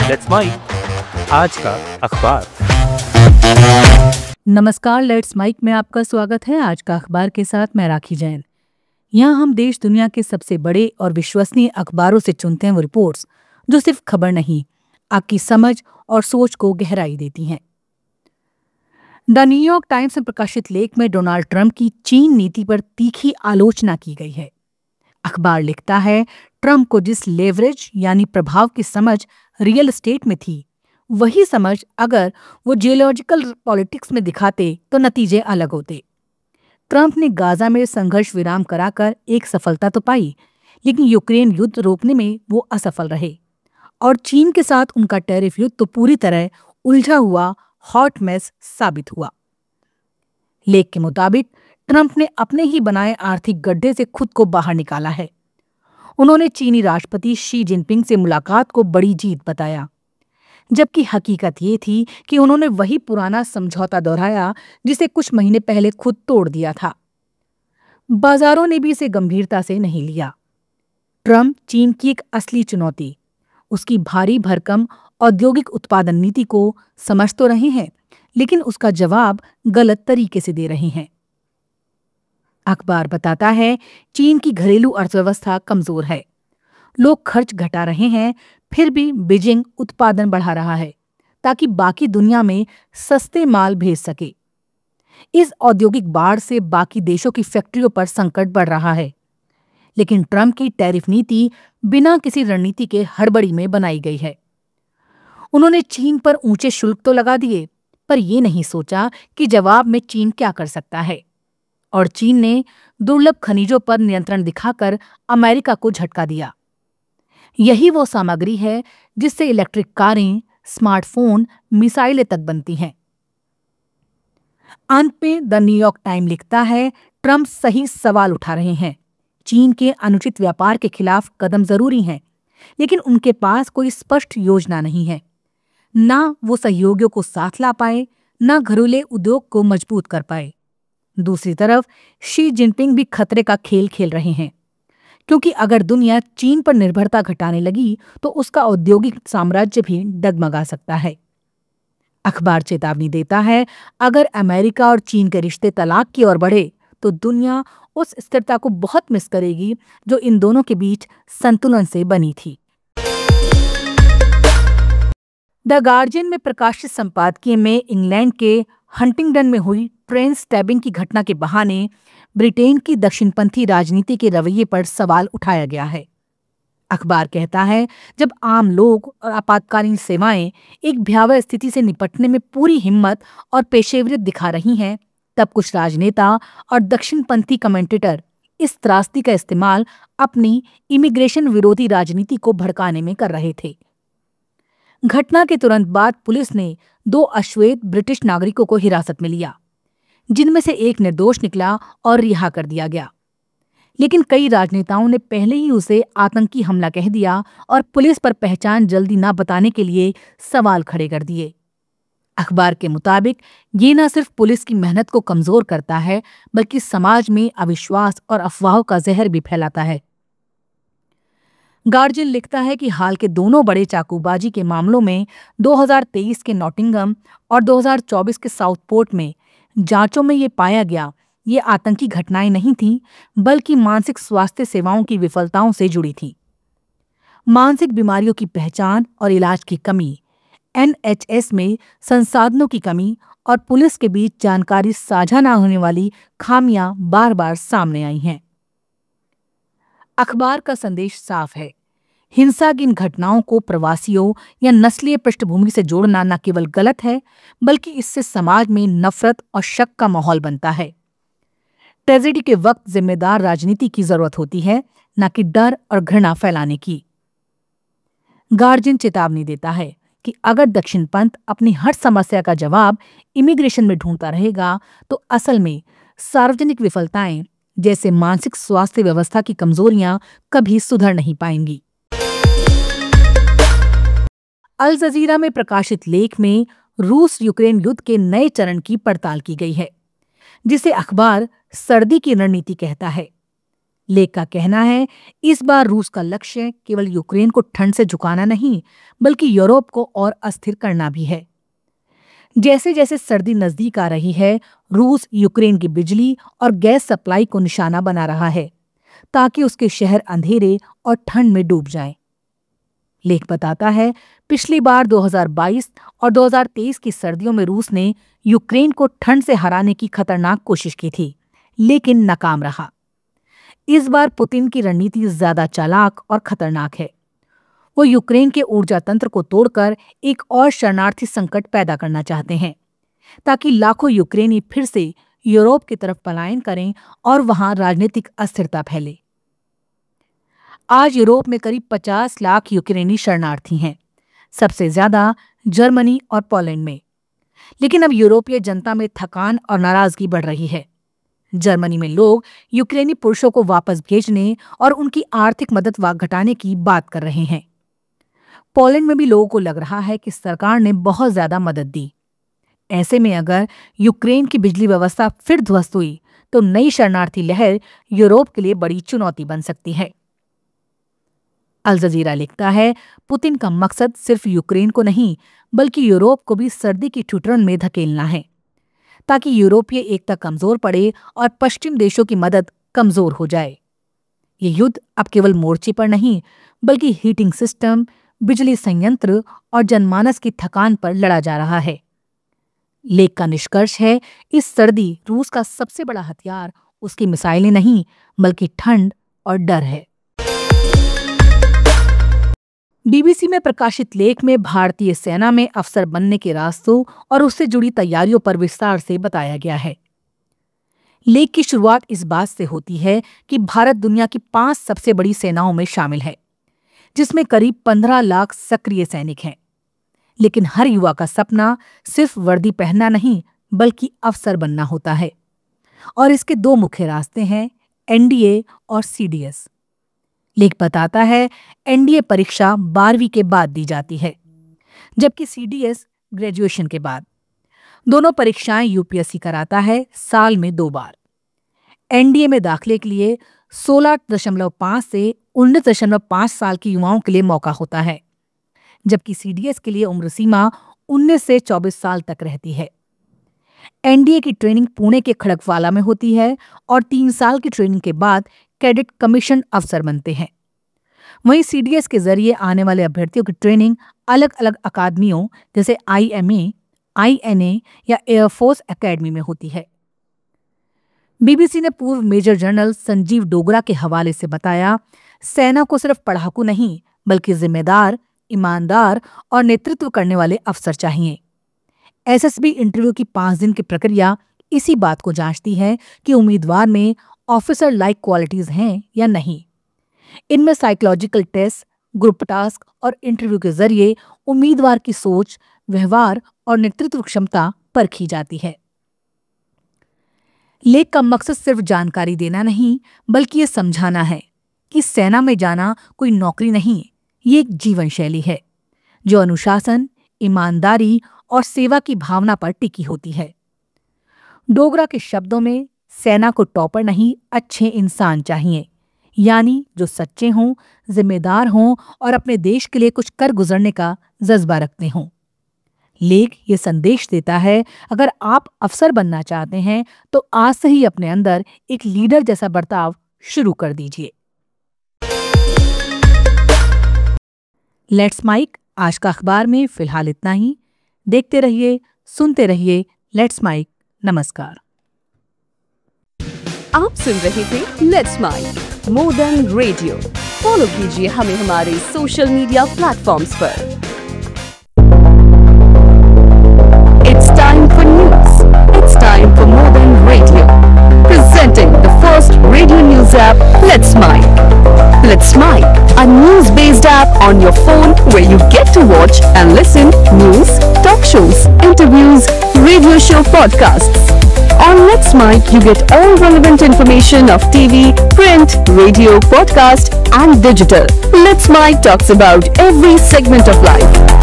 Let's mic आज का अखबार। नमस्कार, लेट्स माइक में आपका स्वागत है। आज का अखबार के साथ मैं राखी जैन। यहाँ हम देश दुनिया के सबसे बड़े और विश्वसनीय अखबारों से चुनते हैं वो रिपोर्ट्स जो सिर्फ खबर नहीं, आपकी समझ और सोच को गहराई देती हैं। द न्यूयॉर्क टाइम्स में प्रकाशित लेख में डोनाल्ड ट्रंप की चीन नीति पर तीखी आलोचना की गई है। अखबार लिखता है, ट्रंप को जिस लेवरेज यानी प्रभाव की समझ रियल एस्टेट में थी, वही समझ अगर वो जियोलॉजिकल पॉलिटिक्स में दिखाते तो नतीजे अलग होते। ट्रंप ने गाजा में संघर्ष विराम कराकर एक सफलता तो पाई, लेकिन यूक्रेन युद्ध रोकने में वो असफल रहे और चीन के साथ उनका टैरिफ युद्ध तो पूरी तरह उलझा हुआ हॉट मेस साबित हुआ। लेख के मुताबिक ट्रंप ने अपने ही बनाए आर्थिक गड्ढे से खुद को बाहर निकाला है। उन्होंने चीनी राष्ट्रपति शी जिनपिंग से मुलाकात को बड़ी जीत बताया, जबकि हकीकत ये थी कि उन्होंने वही पुराना समझौता दोहराया जिसे कुछ महीने पहले खुद तोड़ दिया था। बाजारों ने भी इसे गंभीरता से नहीं लिया। ट्रंप चीन की एक असली चुनौती, उसकी भारी भरकम औद्योगिक उत्पादन नीति को समझ तो रहे हैं, लेकिन उसका जवाब गलत तरीके से दे रहे हैं। अखबार बताता है, चीन की घरेलू अर्थव्यवस्था कमजोर है। लोग खर्च घटा रहे हैं, फिर भी बीजिंग उत्पादन बढ़ा रहा है ताकि बाकी दुनिया में सस्ते माल भेज सके। इस औद्योगिक बाढ़ से बाकी देशों की फैक्ट्रियों पर संकट बढ़ रहा है, लेकिन ट्रंप की टैरिफ नीति बिना किसी रणनीति के हड़बड़ी में बनाई गई है। उन्होंने चीन पर ऊंचे शुल्क तो लगा दिए, पर यह नहीं सोचा कि जवाब में चीन क्या कर सकता है, और चीन ने दुर्लभ खनिजों पर नियंत्रण दिखाकर अमेरिका को झटका दिया। यही वो सामग्री है जिससे इलेक्ट्रिक कारें, स्मार्टफोन, मिसाइलें तक बनती हैं। अंत में द न्यूयॉर्क टाइम लिखता है, ट्रंप सही सवाल उठा रहे हैं। चीन के अनुचित व्यापार के खिलाफ कदम जरूरी हैं, लेकिन उनके पास कोई स्पष्ट योजना नहीं है। ना वो सहयोगियों को साथ ला पाए, ना घरेलू उद्योग को मजबूत कर पाए। दूसरी तरफ शी जिनपिंग भी खतरे का खेल खेल रहे हैं, क्योंकि अगर दुनिया चीन पर निर्भरता घटाने लगी तो उसका औद्योगिक साम्राज्य भी डगमगा सकता है। अखबार चेतावनी देता है, अगर अमेरिका और चीन के रिश्ते तलाक की ओर बढ़े तो दुनिया उस स्थिरता को बहुत मिस करेगी जो इन दोनों के बीच संतुलन से बनी थी। द गार्जियन में प्रकाशित संपादकीय में इंग्लैंड के हंटिंगडन में हुई ट्रेन स्टैबिंग की घटना के बहाने ब्रिटेन की दक्षिणपंथी राजनीति के रवैये पर सवाल उठाया गया है। अखबार कहता है, जब आम लोग और आपातकालीन सेवाएं एक भयावह स्थिति से निपटने में पूरी हिम्मत और पेशेवरियत दिखा रही हैं, तब कुछ राजनेता और दक्षिणपंथी कमेंटेटर इस त्रासदी का इस्तेमाल अपनी इमिग्रेशन विरोधी राजनीति को भड़काने में कर रहे थे। घटना के तुरंत बाद पुलिस ने 2 अश्वेत ब्रिटिश नागरिकों को हिरासत में लिया, जिनमें से एक निर्दोष निकला और रिहा कर दिया गया। लेकिन कई राजनेताओं ने पहले ही उसे आतंकी हमला कह दिया और पुलिस पर पहचान जल्दी न बताने के लिए सवाल खड़े कर दिए। अखबार के मुताबिक ये न सिर्फ पुलिस की मेहनत को कमजोर करता है, बल्कि समाज में अविश्वास और अफवाहों का जहर भी फैलाता है। गार्जियन लिखता है कि हाल के दोनों बड़े चाकूबाजी के मामलों में 2023 के नॉटिंगम और 2024 के साउथपोर्ट में जांचों में ये पाया गया, ये आतंकी घटनाएं नहीं थीं, बल्कि मानसिक स्वास्थ्य सेवाओं की विफलताओं से जुड़ी थीं। मानसिक बीमारियों की पहचान और इलाज की कमी, NHS में संसाधनों की कमी और पुलिस के बीच जानकारी साझा न होने वाली खामियां बार बार सामने आई हैं। अखबार का संदेश साफ है, हिंसा की इन घटनाओं को प्रवासियों या नस्लीय पृष्ठभूमि से जोड़ना न केवल गलत है, बल्कि इससे समाज में नफरत और शक का माहौल बनता है। ट्रेजेडी के वक्त जिम्मेदार राजनीति की जरूरत होती है, न कि डर और घृणा फैलाने की। गार्जियन चेतावनी देता है कि अगर दक्षिणपंथ अपनी हर समस्या का जवाब इमिग्रेशन में ढूंढता रहेगा, तो असल में सार्वजनिक विफलताएं जैसे मानसिक स्वास्थ्य व्यवस्था की कमजोरियां कभी सुधर नहीं पाएंगी। अल जजीरा में प्रकाशित लेख में रूस यूक्रेन युद्ध के नए चरण की पड़ताल की गई है, जिसे अखबार सर्दी की रणनीति कहता है। लेक का कहना है, इस बार रूस का लक्ष्य केवल यूक्रेन को ठंड से झुकाना नहीं, बल्कि यूरोप को और अस्थिर करना भी है। जैसे जैसे सर्दी नजदीक आ रही है, रूस यूक्रेन की बिजली और गैस सप्लाई को निशाना बना रहा है, ताकि उसके शहर अंधेरे और ठंड में डूब जाएं। लेख बताता है, पिछली बार 2022 और 2023 की सर्दियों में रूस ने यूक्रेन को ठंड से हराने की खतरनाक कोशिश की थी, लेकिन नाकाम रहा। इस बार पुतिन की रणनीति ज्यादा चालाक और खतरनाक है। वो यूक्रेन के ऊर्जा तंत्र को तोड़कर एक और शरणार्थी संकट पैदा करना चाहते हैं, ताकि लाखों यूक्रेनी फिर से यूरोप की तरफ पलायन करें और वहां राजनीतिक अस्थिरता फैले। आज यूरोप में करीब 50 लाख यूक्रेनी शरणार्थी हैं, सबसे ज्यादा जर्मनी और पोलैंड में। लेकिन अब यूरोपीय जनता में थकान और नाराजगी बढ़ रही है। जर्मनी में लोग यूक्रेनी पुरुषों को वापस भेजने और उनकी आर्थिक मदद घटाने की बात कर रहे हैं। पोलैंड में भी लोगों को लग रहा है कि सरकार ने बहुत ज्यादा मदद दी। ऐसे में अगर यूक्रेन की बिजली व्यवस्था फिर ध्वस्त हुई तो नई शरणार्थी लहर यूरोप के लिए बड़ी चुनौती बन सकती है। अल जजीरा लिखता है, पुतिन का मकसद सिर्फ यूक्रेन को नहीं, बल्कि यूरोप को भी सर्दी की ठिठुरन में धकेलना है, ताकि यूरोपीय एकता कमजोर पड़े और पश्चिम देशों की मदद कमजोर हो जाए। ये युद्ध अब केवल मोर्चे पर नहीं, बल्कि हीटिंग सिस्टम, बिजली संयंत्र और जनमानस की थकान पर लड़ा जा रहा है। लेख का निष्कर्ष है, इस सर्दी रूस का सबसे बड़ा हथियार उसकी मिसाइलें नहीं, बल्कि ठंड और डर है। बीबीसी में प्रकाशित लेख में भारतीय सेना में अफसर बनने के रास्तों और उससे जुड़ी तैयारियों पर विस्तार से बताया गया है। लेख की शुरुआत इस बात से होती है कि भारत दुनिया की 5 सबसे बड़ी सेनाओं में शामिल है, जिसमें करीब 15 लाख सक्रिय सैनिक हैं। लेकिन हर युवा का सपना सिर्फ वर्दी पहनना नहीं, बल्कि अफसर बनना होता है। और इसके 2 मुख्य रास्ते हैं, एनडीए और सीडीएस। लेख बताता है, एनडीए परीक्षा 12वीं के बाद दी जाती है, जबकि सीडीएस ग्रेजुएशन के बाद। दोनों परीक्षाएं यूपीएससी कराता है साल में 2 बार। एनडीए में दाखिले के लिए 16.5 से 19.5 साल के युवाओं के लिए मौका होता है, जबकि सीडीएस के लिए उम्र सीमा 19 से 24 साल तक रहती है। एनडीए की ट्रेनिंग पुणे के खड़गवाला में होती है और 3 साल की ट्रेनिंग के बाद कैडेट कमीशन अफसर बनते हैं। वहीं सीडीएस के जरिए आने वाले अभ्यर्थियों की ट्रेनिंग अलग अलग अकादमियों जैसे आईएमए, आईएनए या एयरफोर्स एकेडमी में होती है। बीबीसी ने पूर्व मेजर जनरल संजीव डोगरा के हवाले से बताया, सेना को सिर्फ पढ़ाकू नहीं, बल्कि जिम्मेदार, ईमानदार और नेतृत्व करने वाले अफसर चाहिए। एसएसबी इंटरव्यू की 5 दिन की प्रक्रिया इसी बात को जांचती है कि उम्मीदवार में ऑफिसर लाइक क्वालिटीज हैं या नहीं। इनमें साइकोलॉजिकल टेस्ट, ग्रुप टास्क और इंटरव्यू के जरिए उम्मीदवार की सोच, व्यवहार और नेतृत्व क्षमता परखी जाती है। लेख का मकसद सिर्फ जानकारी देना नहीं, बल्कि ये समझाना है कि सेना में जाना कोई नौकरी नहीं, ये एक जीवन शैली है जो अनुशासन, ईमानदारी और सेवा की भावना पर टिकी होती है। डोगरा के शब्दों में, सेना को टॉपर नहीं, अच्छे इंसान चाहिए, यानी जो सच्चे हों, जिम्मेदार हों और अपने देश के लिए कुछ कर गुजरने का जज्बा रखते हों। लेख ये संदेश देता है, अगर आप अफसर बनना चाहते हैं तो आज से ही अपने अंदर एक लीडर जैसा बर्ताव शुरू कर दीजिए। लेट्स माइक आज का अखबार में फिलहाल इतना ही। देखते रहिए, सुनते रहिए लेट्स माइक। नमस्कार। आप सुन रहे थे let's make more than radio. Follow कीजिए हमें हमारे सोशल मीडिया प्लेटफॉर्म्स पर। It's time for news. It's time for more than radio. Presenting the first radio news app, Let's Mic. Let's Mic, a news-based app on your phone where you get to watch and listen news, talk shows, interviews, radio show podcasts. On Let's Mic, you get all relevant information of TV, print, radio, podcast, and digital. Let's Mic talks about every segment of life.